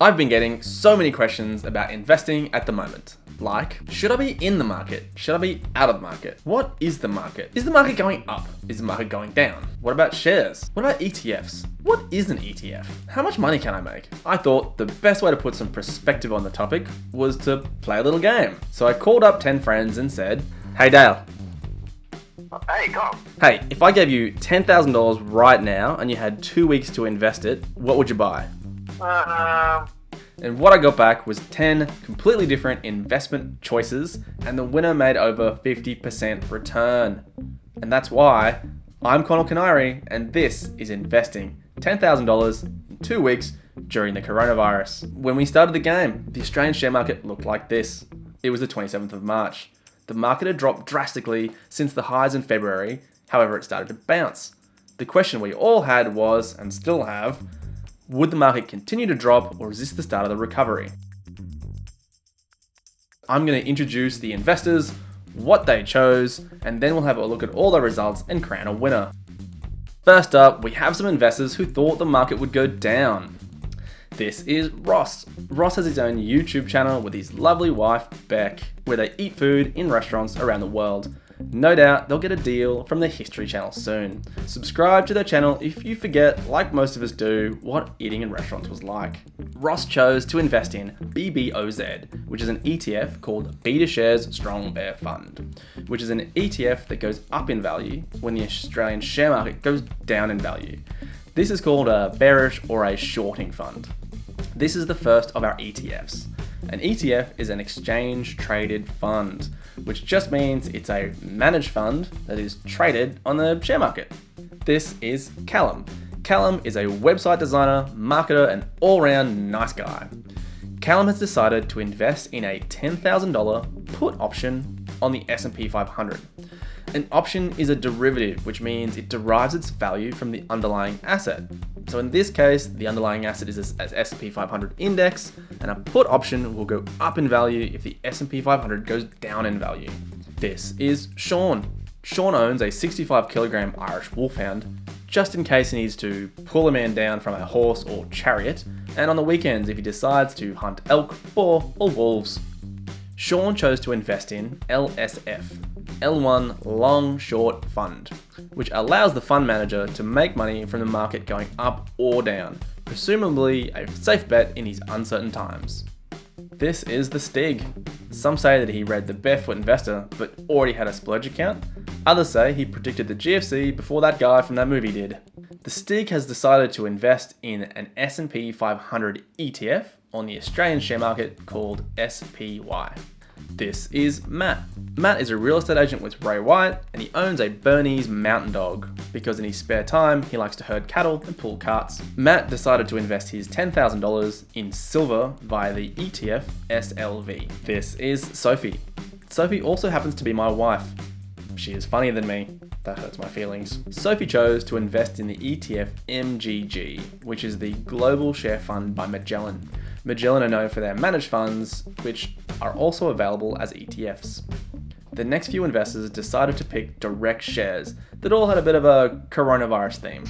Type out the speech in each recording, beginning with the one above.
I've been getting so many questions about investing at the moment. Like, should I be in the market? Should I be out of the market? What is the market? Is the market going up? Is the market going down? What about shares? What about ETFs? What is an ETF? How much money can I make? I thought the best way to put some perspective on the topic was to play a little game. So I called up 10 friends and said, "Hey Dale. Hey, go. Hey, if I gave you $10,000 right now and you had 2 weeks to invest it, what would you buy?" And what I got back was 10 completely different investment choices, and the winner made over 50% return. And that's why I'm Connell Canary, and this is investing $10,000 in 2 weeks during the coronavirus. When we started the game, the Australian share market looked like this. It was the 27th of March. The market had dropped drastically since the highs in February, however it started to bounce. The question we all had was, and still have, would the market continue to drop, or is this the start of the recovery? I'm going to introduce the investors, what they chose, and then we'll have a look at all the results and crown a winner. First up, we have some investors who thought the market would go down. This is Ross. Ross has his own YouTube channel with his lovely wife, Beck, where they eat food in restaurants around the world. No doubt they'll get a deal from the History Channel soon. Subscribe to their channel if you forget, like most of us do, what eating in restaurants was like. Ross chose to invest in BBOZ, which is an ETF called BetaShares Strong Bear Fund, which is an ETF that goes up in value when the Australian share market goes down in value. This is called a bearish or a shorting fund. This is the first of our ETFs. An ETF is an exchange traded fund, which just means it's a managed fund that is traded on the share market. This is Callum. Callum is a website designer, marketer, and all-round nice guy. Callum has decided to invest in a $10,000 put option on the S&P 500. An option is a derivative, which means it derives its value from the underlying asset. So in this case, the underlying asset is an S&P 500 index, and a put option will go up in value if the S&P 500 goes down in value. This is Sean. Sean owns a 65 kilogram Irish wolfhound, just in case he needs to pull a man down from a horse or chariot, and on the weekends if he decides to hunt elk, boar, or wolves. Sean chose to invest in LSF, L1 Long Short Fund, which allows the fund manager to make money from the market going up or down, presumably a safe bet in these uncertain times. This is the Stig. Some say that he read the Barefoot Investor but already had a splurge account. Others say he predicted the GFC before that guy from that movie did. The Stig has decided to invest in an S&P 500 ETF on the Australian share market called SPY. This is Matt. Matt is a real estate agent with Ray White, and he owns a Bernese mountain dog because in his spare time he likes to herd cattle and pull carts. Matt decided to invest his $10,000 in silver via the ETF SLV. This is Sophie. Sophie also happens to be my wife. She is funnier than me. That hurts my feelings. Sophie chose to invest in the ETF MGG, which is the global share fund by Magellan. Magellan are known for their managed funds, which are also available as ETFs. The next few investors decided to pick direct shares that all had a bit of a coronavirus theme.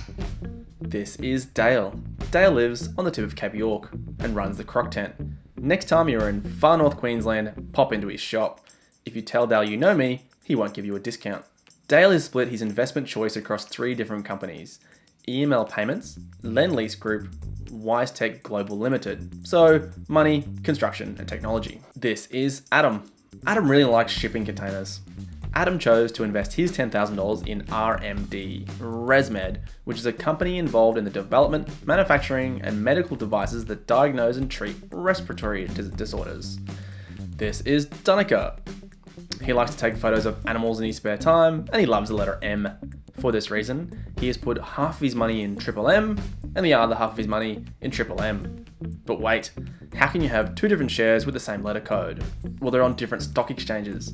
This is Dale. Dale lives on the tip of Cape York and runs the Croc Tent. Next time you're in far north Queensland, pop into his shop. If you tell Dale you know me, he won't give you a discount. Dale has split his investment choice across 3 different companies: EML Payments, Lendlease Group, WiseTech Global Limited. So, money, construction, and technology. This is Adam. Adam really likes shipping containers. Adam chose to invest his $10,000 in RMD, ResMed, which is a company involved in the development, manufacturing, and medical devices that diagnose and treat respiratory disorders. This is Danica. He likes to take photos of animals in his spare time, and he loves the letter M. For this reason, he has put half of his money in Triple M and the other half of his money in Triple M. But wait, how can you have 2 different shares with the same letter code? Well, they're on different stock exchanges.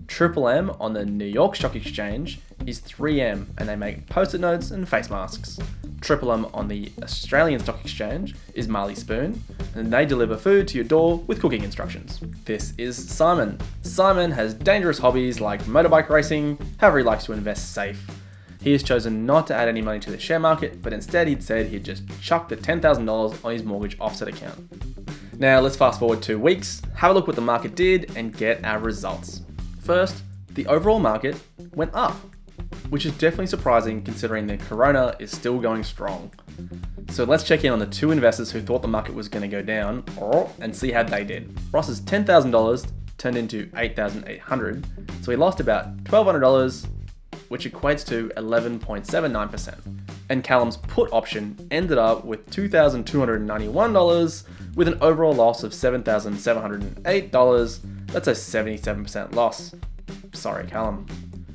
Triple M on the New York Stock Exchange is 3M, and they make post-it notes and face masks. Triple M on the Australian Stock Exchange is Marley Spoon, and they deliver food to your door with cooking instructions. This is Simon. Simon has dangerous hobbies like motorbike racing, however he likes to invest safe. He has chosen not to add any money to the share market, but instead he'd said he'd just chuck the $10,000 on his mortgage offset account. Now let's fast forward 2 weeks, have a look what the market did, and get our results. First, the overall market went up, which is definitely surprising considering the corona is still going strong. So let's check in on the 2 investors who thought the market was going to go down and see how they did. Ross's $10,000 turned into $8,800, so he lost about $1,200, which equates to 11.79%. And Callum's put option ended up with $2,291 with an overall loss of $7,708. That's a 77% loss. Sorry, Callum.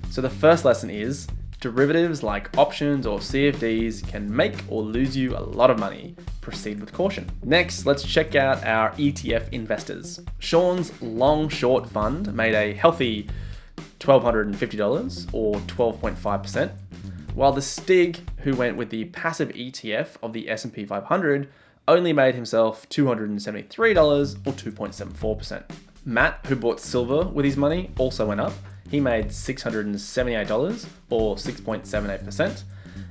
So the first lesson is derivatives like options or CFDs can make or lose you a lot of money. Proceed with caution. Next, let's check out our ETF investors. Sean's long short fund made a healthy $1,250 or 12.5%, while the Stig, who went with the passive ETF of the S&P 500, only made himself $273 or 2.74%. Matt, who bought silver with his money, also went up. He made $678 or 6.78%.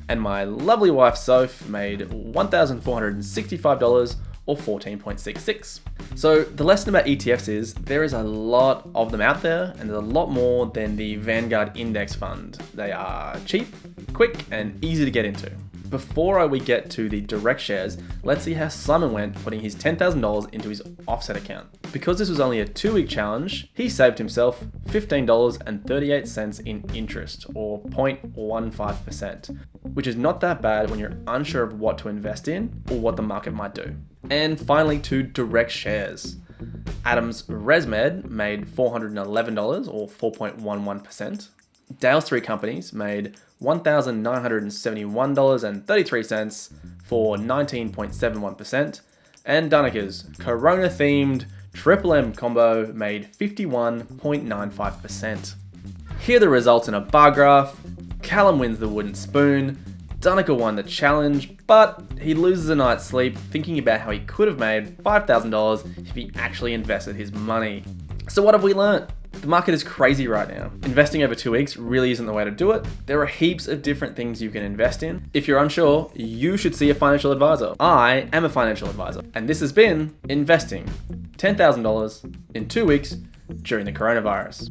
And my lovely wife Soph made $1,465 or 14.66. So the lesson about ETFs is there is a lot of them out there, and there's a lot more than the Vanguard Index Fund. They are cheap, quick, and easy to get into. Before we get to the direct shares, let's see how Simon went putting his $10,000 into his offset account. Because this was only a 2-week challenge, he saved himself $15.38 in interest, or 0.15%, which is not that bad when you're unsure of what to invest in or what the market might do. And finally, to direct shares. Adam's ResMed made $411 or 4.11%. Dale's 3 companies made $1,971.33 for 19.71%, and Dunica's Corona-themed Triple M combo made 51.95%. Here are the results in a bar graph. Callum wins the wooden spoon, Dunica won the challenge, but he loses a night's sleep thinking about how he could have made $5,000 if he actually invested his money. So what have we learnt? The market is crazy right now. Investing over 2 weeks really isn't the way to do it. There are heaps of different things you can invest in. If you're unsure, you should see a financial advisor. I am a financial advisor, and this has been investing $10,000 in 2 weeks during the coronavirus.